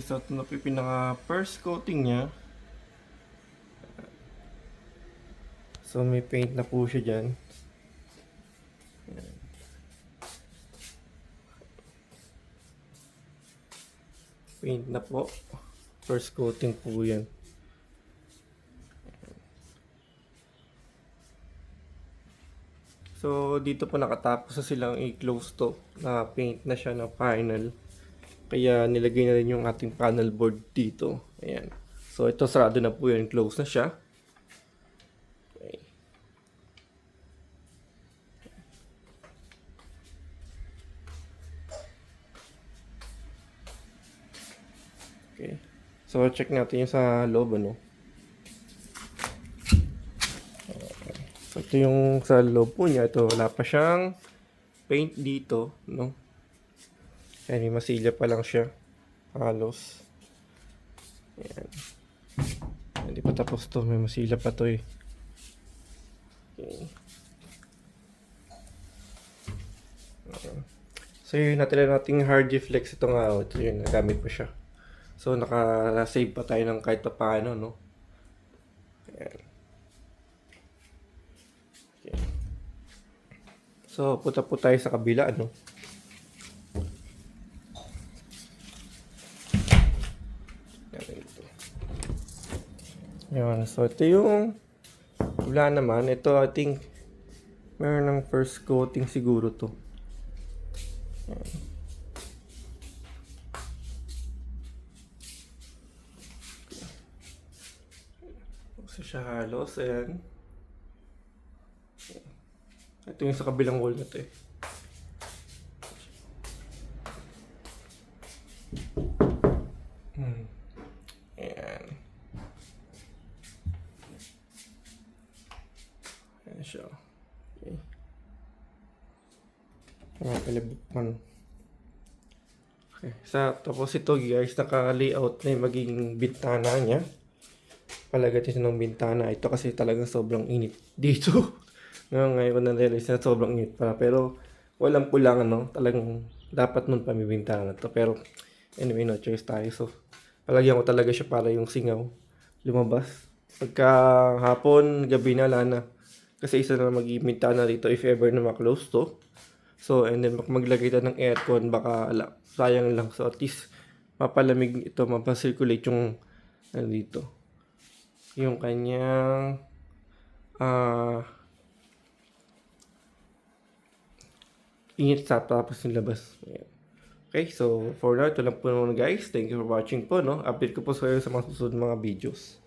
So, ito na po yung pinaka first coating niya. So, may paint na po siya dyan. Paint na po. First coating po yan. So, dito po nakatapos na silang i-close to. Na paint na siya na final. Kaya nilagay na rin yung ating panel board dito. Ayan. So, ito sarado na po yun. Close na siya. Okay. Okay. So, check natin yung sa loob, ano. So, ito yung sa loob po niya. Ito, wala pa siyang paint dito, no? Kaya may masilya pa lang siya. Halos. Ayan. Hindi pa tapos to. May masilya pa to eh. Okay. So, yun natila nating hard flex. Ito nga, ito yun. Nagamit ko siya. So, naka-save pa tayo ng kahit pa paano, no? Ayan. Okay. So, punta po tayo sa kabila, ano? Ayan. So, ito yung wala naman. Ito, I think, meron ng first coating siguro to. Ayan. So, siya halos. Ayan. Ito yung sa kabilang wall na to eh. Ayan. Ayan siya. Okay. Ayan, palibukman. Okay. Tapos ito guys, naka-layout na yung magiging bintana niya. Palagay siya ng bintana. Ito kasi talagang sobrang init dito. Ngayon ko na-realize na sobrang init pa. Pero walang pulang ano. Talagang dapat nun pa may bintana na to. Pero anyway, no choice tayo. So, palagyan ko talaga siya para yung singaw lumabas. Pagka hapon, gabi na, lana. Kasi isa na magiging bintana dito if ever na ma-close to. So, and then maglagay tayo ng aircon, baka sayang lang. So, at least mapalamig ito, mapacirculate yung ano dito. Yung kanyang init sa tapos yung labas. Ayan. Okay, so for now, ito lang po naman guys. Thank you for watching po, no? Update ko po sa mga susunod mga videos.